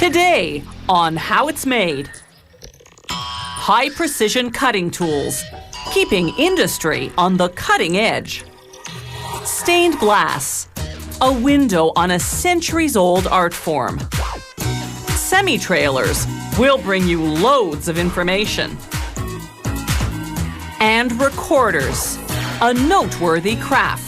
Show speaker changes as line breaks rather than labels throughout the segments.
Today on How It's Made. High-precision cutting tools, keeping industry on the cutting edge. Stained glass, a window on a centuries-old art form. Semi-trailers will bring you loads of information. And recorders, a noteworthy craft.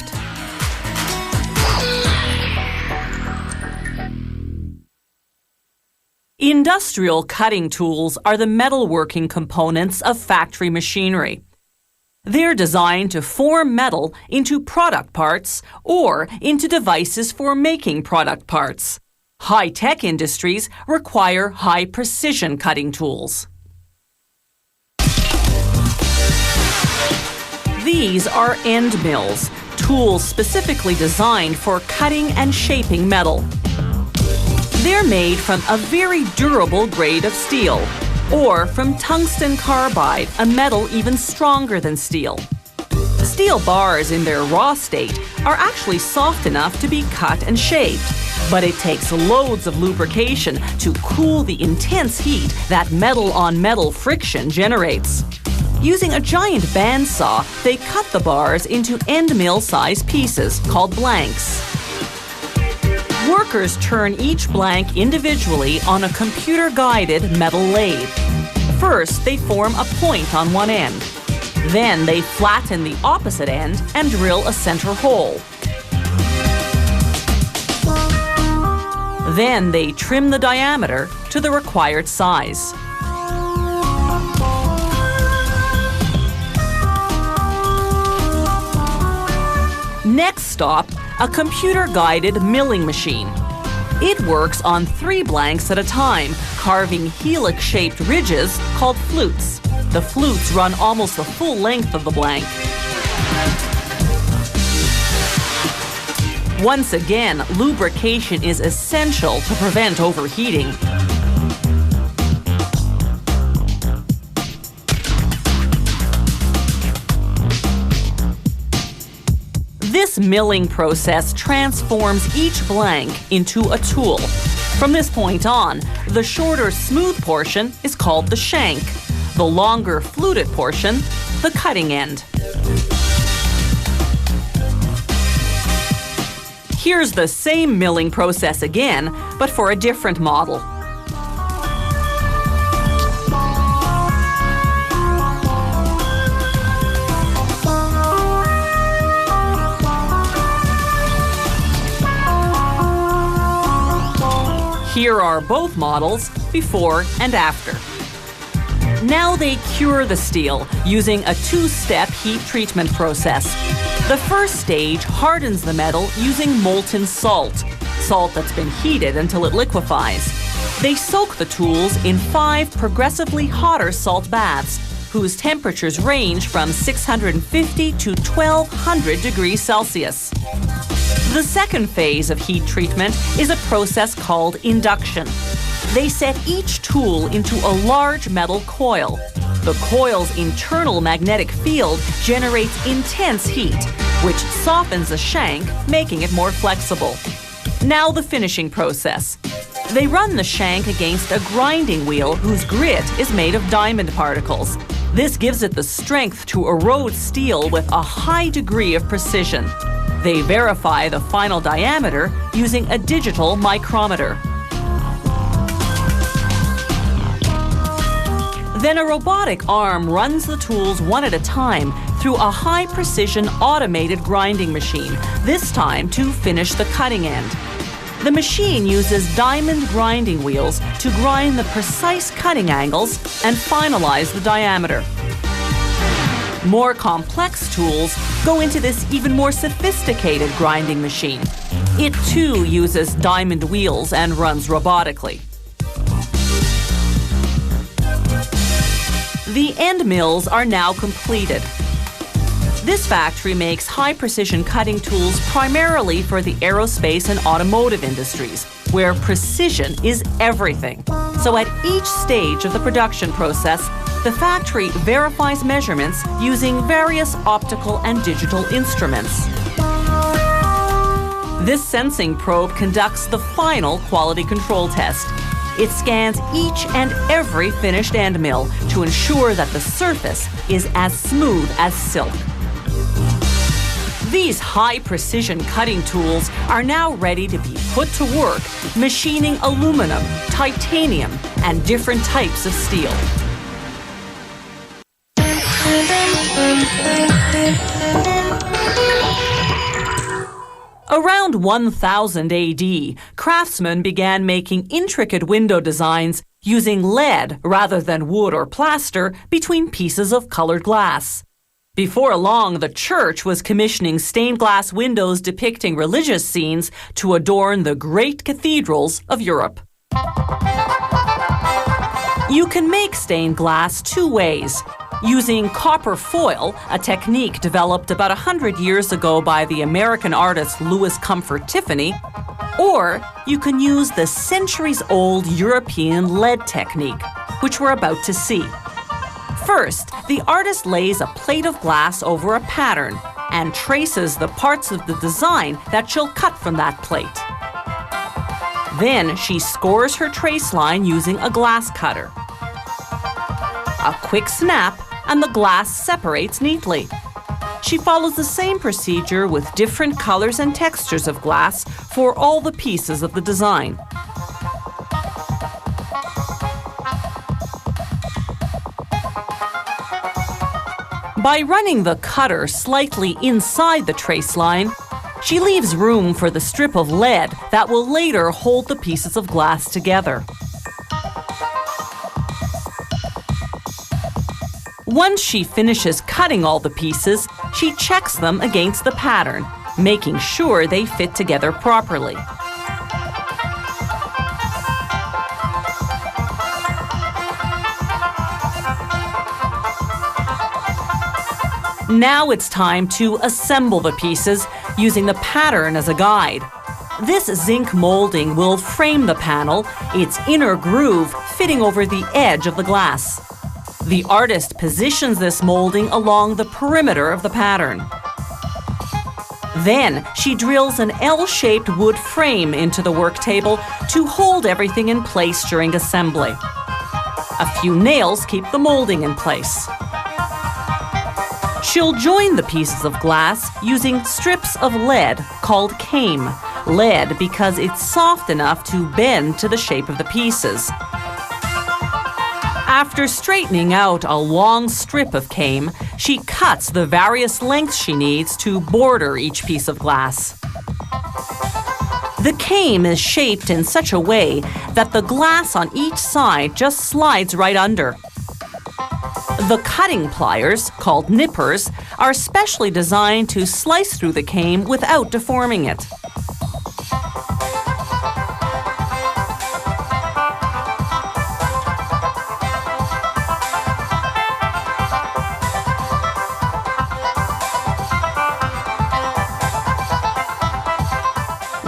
Industrial cutting tools are the metalworking components of factory machinery. They're designed to form metal into product parts or into devices for making product parts. High-tech industries require high-precision cutting tools. These are end mills, tools specifically designed for cutting and shaping metal. They're made from a very durable grade of steel, or from tungsten carbide, a metal even stronger than steel. Steel bars in their raw state are actually soft enough to be cut and shaped, but it takes loads of lubrication to cool the intense heat that metal-on-metal friction generates. Using a giant bandsaw, they cut the bars into end mill-size pieces called blanks. Workers turn each blank individually on a computer-guided metal lathe. First, they form a point on one end. Then they flatten the opposite end and drill a center hole. Then they trim the diameter to the required size. Next stop, a computer-guided milling machine. It works on 3 blanks at a time, carving helix-shaped ridges called flutes. The flutes run almost the full length of the blank. Once again, lubrication is essential to prevent overheating. This milling process transforms each blank into a tool. From this point on, the shorter smooth portion is called the shank, the longer fluted portion, the cutting end. Here's the same milling process again, but for a different model. Here are both models, before and after. Now they cure the steel using a 2-step heat treatment process. The first stage hardens the metal using molten salt that's been heated until it liquefies. They soak the tools in 5 progressively hotter salt baths, whose temperatures range from 650 to 1200 degrees Celsius. The second phase of heat treatment is a process called induction. They set each tool into a large metal coil. The coil's internal magnetic field generates intense heat, which softens the shank, making it more flexible. Now the finishing process. They run the shank against a grinding wheel whose grit is made of diamond particles. This gives it the strength to erode steel with a high degree of precision. They verify the final diameter using a digital micrometer. Then a robotic arm runs the tools one at a time through a high-precision automated grinding machine, this time to finish the cutting end. The machine uses diamond grinding wheels to grind the precise cutting angles and finalize the diameter. More complex tools go into this even more sophisticated grinding machine. It too uses diamond wheels and runs robotically. The end mills are now completed. This factory makes high-precision cutting tools primarily for the aerospace and automotive industries, where precision is everything. So at each stage of the production process, the factory verifies measurements using various optical and digital instruments. This sensing probe conducts the final quality control test. It scans each and every finished end mill to ensure that the surface is as smooth as silk. These high-precision cutting tools are now ready to be put to work machining aluminum, titanium, and different types of steel. Around 1000 AD, craftsmen began making intricate window designs using lead rather than wood or plaster between pieces of colored glass. Before long, the church was commissioning stained glass windows depicting religious scenes to adorn the great cathedrals of Europe. You can make stained glass two ways. Using copper foil, a technique developed about 100 years ago by the American artist Louis Comfort Tiffany, or you can use the centuries-old European lead technique, which we're about to see. First, the artist lays a plate of glass over a pattern and traces the parts of the design that she'll cut from that plate. Then she scores her trace line using a glass cutter. A quick snap, and the glass separates neatly. She follows the same procedure with different colors and textures of glass for all the pieces of the design. By running the cutter slightly inside the trace line, she leaves room for the strip of lead that will later hold the pieces of glass together. Once she finishes cutting all the pieces, she checks them against the pattern, making sure they fit together properly. Now it's time to assemble the pieces using the pattern as a guide. This zinc molding will frame the panel, its inner groove fitting over the edge of the glass. The artist positions this molding along the perimeter of the pattern. Then she drills an L-shaped wood frame into the work table to hold everything in place during assembly. A few nails keep the molding in place. She'll join the pieces of glass using strips of lead called came. Lead because it's soft enough to bend to the shape of the pieces. After straightening out a long strip of came, she cuts the various lengths she needs to border each piece of glass. The came is shaped in such a way that the glass on each side just slides right under. The cutting pliers, called nippers, are specially designed to slice through the came without deforming it.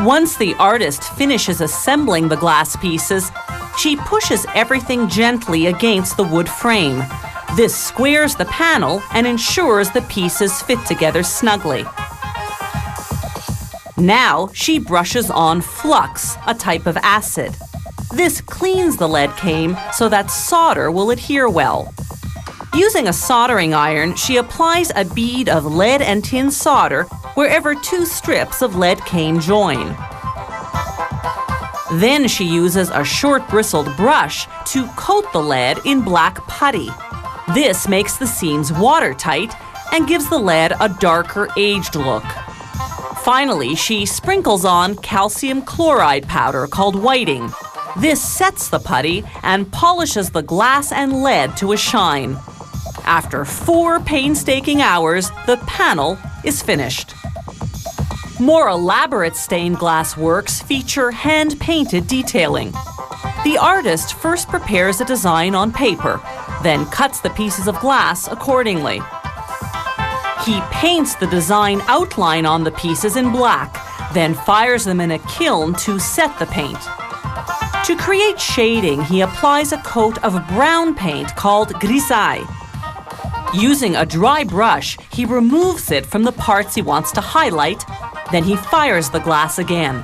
Once the artist finishes assembling the glass pieces, she pushes everything gently against the wood frame. This squares the panel and ensures the pieces fit together snugly. Now she brushes on flux, a type of acid. This cleans the lead came so that solder will adhere well. Using a soldering iron, she applies a bead of lead and tin solder wherever two strips of lead came join. Then she uses a short bristled brush to coat the lead in black putty. This makes the seams watertight and gives the lead a darker, aged look. Finally, she sprinkles on calcium chloride powder called whiting. This sets the putty and polishes the glass and lead to a shine. After 4 painstaking hours, the panel is finished. More elaborate stained glass works feature hand-painted detailing. The artist first prepares a design on paper, then cuts the pieces of glass accordingly. He paints the design outline on the pieces in black, then fires them in a kiln to set the paint. To create shading, he applies a coat of brown paint called grisaille. Using a dry brush, he removes it from the parts he wants to highlight, then he fires the glass again.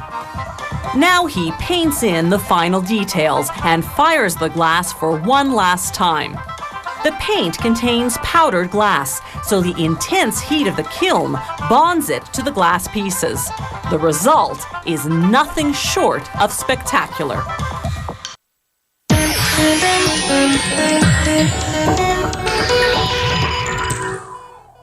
Now he paints in the final details and fires the glass for one last time. The paint contains powdered glass, so the intense heat of the kiln bonds it to the glass pieces. The result is nothing short of spectacular.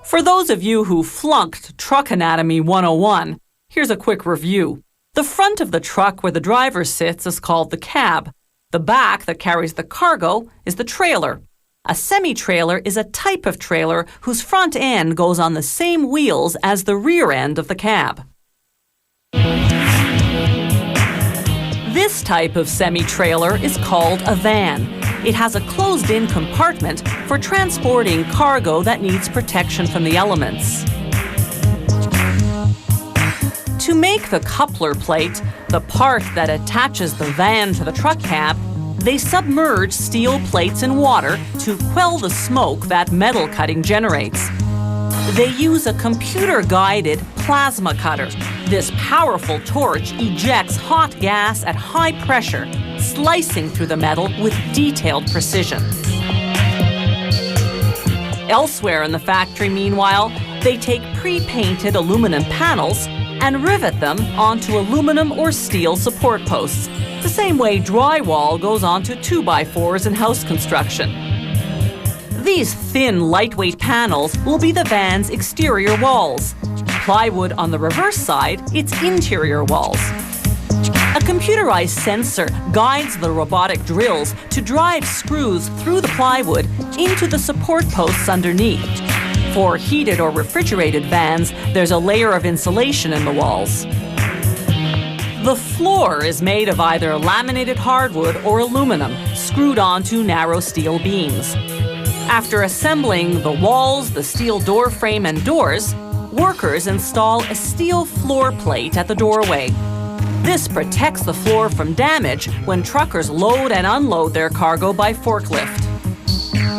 For those of you who flunked Truck Anatomy 101, here's a quick review. The front of the truck where the driver sits is called the cab. The back that carries the cargo is the trailer. A semi-trailer is a type of trailer whose front end goes on the same wheels as the rear end of the cab. This type of semi-trailer is called a van. It has a closed-in compartment for transporting cargo that needs protection from the elements. To make the coupler plate, the part that attaches the van to the truck cab, they submerge steel plates in water to quell the smoke that metal cutting generates. They use a computer-guided plasma cutter. This powerful torch ejects hot gas at high pressure, slicing through the metal with detailed precision. Elsewhere in the factory, meanwhile, they take pre-painted aluminum panels and rivet them onto aluminum or steel support posts, the same way drywall goes onto 2x4s in house construction. These thin, lightweight panels will be the van's exterior walls. Plywood on the reverse side, its interior walls. A computerized sensor guides the robotic drills to drive screws through the plywood into the support posts underneath. For heated or refrigerated vans, there's a layer of insulation in the walls. The floor is made of either laminated hardwood or aluminum, screwed onto narrow steel beams. After assembling the walls, the steel door frame, and doors, workers install a steel floor plate at the doorway. This protects the floor from damage when truckers load and unload their cargo by forklift.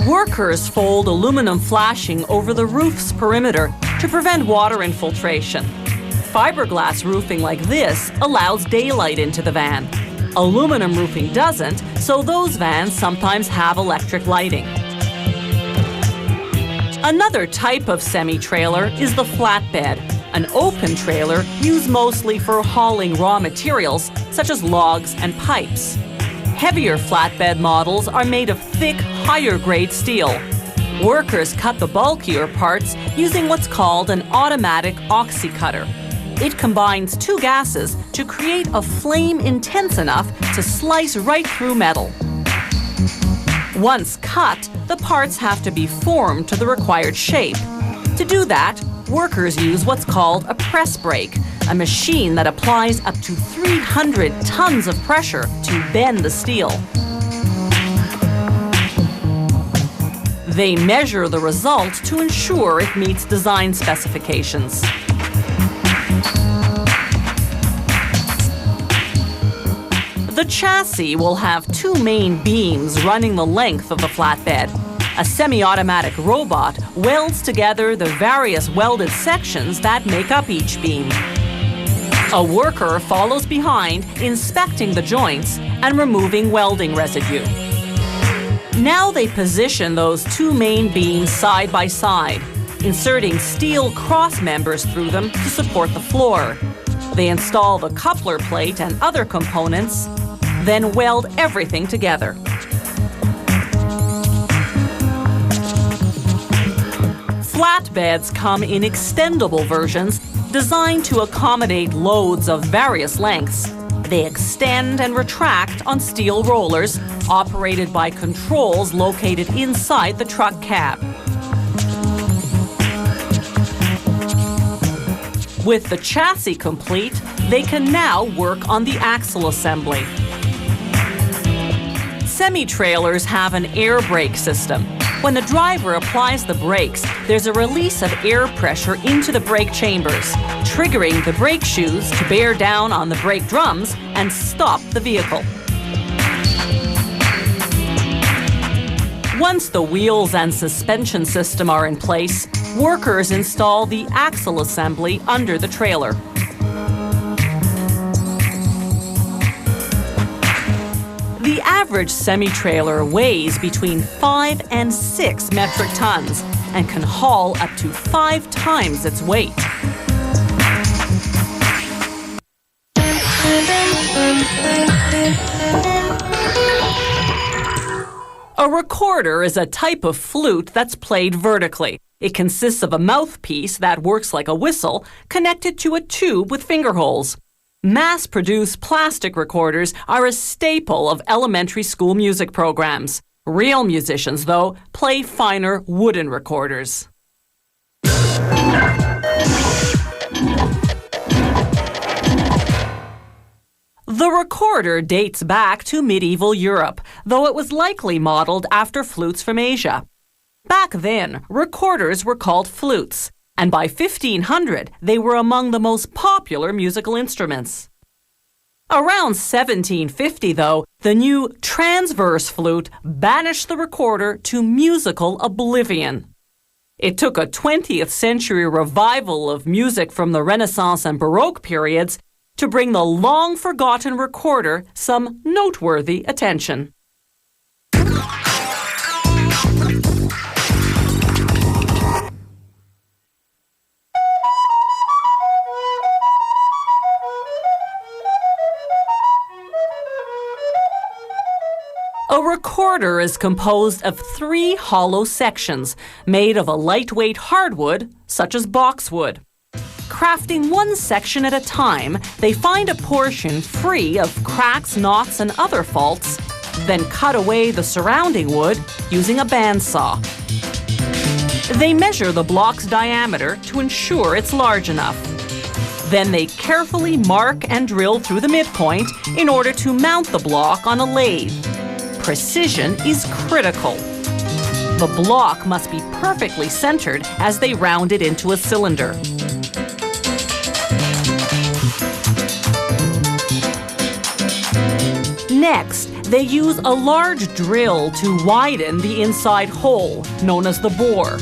Workers fold aluminum flashing over the roof's perimeter to prevent water infiltration. Fiberglass roofing like this allows daylight into the van. Aluminum roofing doesn't, so those vans sometimes have electric lighting. Another type of semi-trailer is the flatbed, an open trailer used mostly for hauling raw materials such as logs and pipes. Heavier flatbed models are made of thick, higher-grade steel. Workers cut the bulkier parts using what's called an automatic oxycutter. It combines two gases to create a flame intense enough to slice right through metal. Once cut, the parts have to be formed to the required shape. To do that, workers use what's called a press brake, a machine that applies up to 300 tons of pressure to bend the steel. They measure the result to ensure it meets design specifications. The chassis will have two main beams running the length of the flatbed. A semi-automatic robot welds together the various welded sections that make up each beam. A worker follows behind, inspecting the joints and removing welding residue. Now they position those two main beams side by side, inserting steel cross members through them to support the floor. They install the coupler plate and other components, then weld everything together. Flatbeds come in extendable versions designed to accommodate loads of various lengths. They extend and retract on steel rollers operated by controls located inside the truck cab. With the chassis complete, they can now work on the axle assembly. Semi-trailers have an air brake system. When the driver applies the brakes, there's a release of air pressure into the brake chambers, triggering the brake shoes to bear down on the brake drums and stop the vehicle. Once the wheels and suspension system are in place, workers install the axle assembly under the trailer. The average semi-trailer weighs between 5 and 6 metric tons and can haul up to 5 times its weight. A recorder is a type of flute that's played vertically. It consists of a mouthpiece that works like a whistle connected to a tube with finger holes. Mass-produced plastic recorders are a staple of elementary school music programs. Real musicians, though, play finer wooden recorders. The recorder dates back to medieval Europe, though it was likely modeled after flutes from Asia. Back then, recorders were called flutes, and by 1500, they were among the most popular musical instruments. Around 1750, though, the new transverse flute banished the recorder to musical oblivion. It took a 20th century revival of music from the Renaissance and Baroque periods to bring the long-forgotten recorder some noteworthy attention. A recorder is composed of 3 hollow sections made of a lightweight hardwood, such as boxwood. Crafting one section at a time, they find a portion free of cracks, knots, and other faults, then cut away the surrounding wood using a bandsaw. They measure the block's diameter to ensure it's large enough. Then they carefully mark and drill through the midpoint in order to mount the block on a lathe. Precision is critical. The block must be perfectly centered as they round it into a cylinder. Next, they use a large drill to widen the inside hole, known as the bore.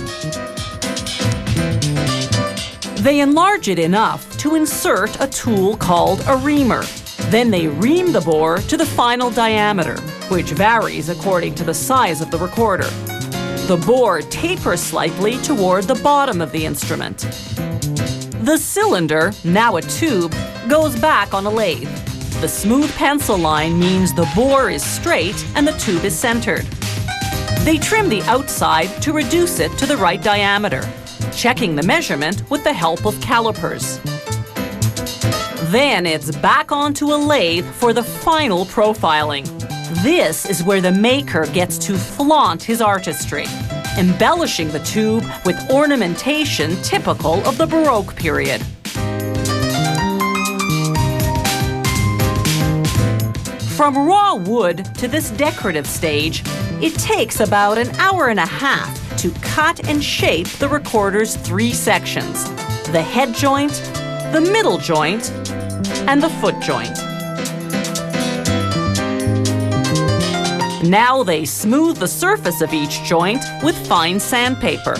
They enlarge it enough to insert a tool called a reamer. Then they ream the bore to the final diameter, which varies according to the size of the recorder. The bore tapers slightly toward the bottom of the instrument. The cylinder, now a tube, goes back on a lathe. The smooth pencil line means the bore is straight and the tube is centered. They trim the outside to reduce it to the right diameter, checking the measurement with the help of calipers. Then it's back onto a lathe for the final profiling. This is where the maker gets to flaunt his artistry, embellishing the tube with ornamentation typical of the Baroque period. From raw wood to this decorative stage, it takes about an hour and a half to cut and shape the recorder's 3 sections: the head joint, the middle joint, and the foot joint. Now they smooth the surface of each joint with fine sandpaper.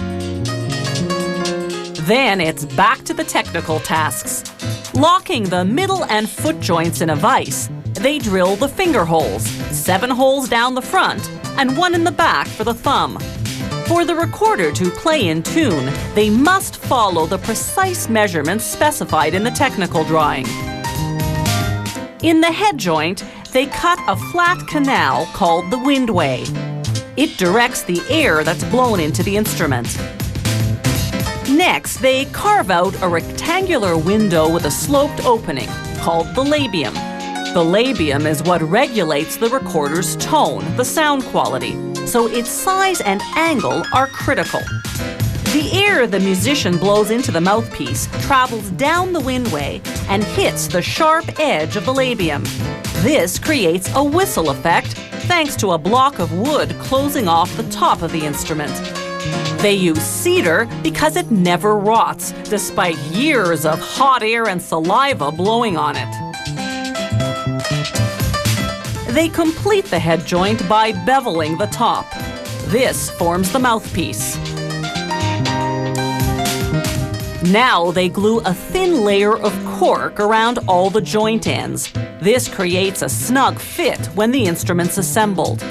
Then it's back to the technical tasks. Locking the middle and foot joints in a vise, they drill the finger holes, 7 holes down the front and 1 in the back for the thumb. For the recorder to play in tune, they must follow the precise measurements specified in the technical drawing. In the head joint, they cut a flat canal called the windway. It directs the air that's blown into the instrument. Next, they carve out a rectangular window with a sloped opening called the labium. The labium is what regulates the recorder's tone, the sound quality, so its size and angle are critical. The air the musician blows into the mouthpiece travels down the windway and hits the sharp edge of the labium. This creates a whistle effect thanks to a block of wood closing off the top of the instrument. They use cedar because it never rots, despite years of hot air and saliva blowing on it. They complete the head joint by beveling the top. This forms the mouthpiece. Now they glue a thin layer of cork around all the joint ends. This creates a snug fit when the instrument's assembled.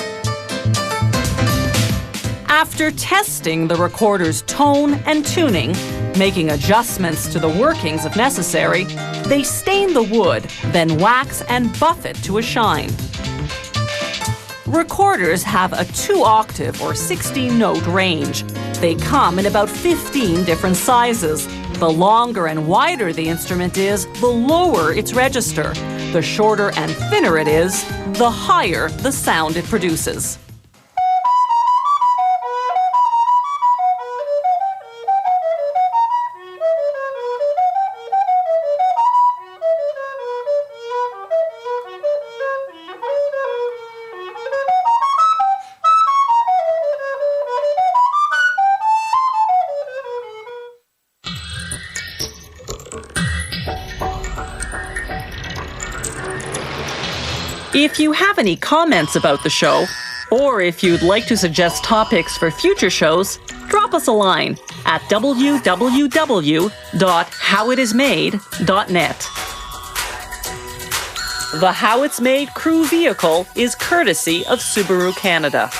After testing the recorder's tone and tuning, making adjustments to the workings if necessary, they stain the wood, then wax and buff it to a shine. Recorders have a 2-octave or 16-note range. They come in about 15 different sizes. The longer and wider the instrument is, the lower its register. The shorter and thinner it is, the higher the sound it produces. If you have any comments about the show, or if you'd like to suggest topics for future shows, drop us a line at www.howitismade.net. The How It's Made crew vehicle is courtesy of Subaru Canada.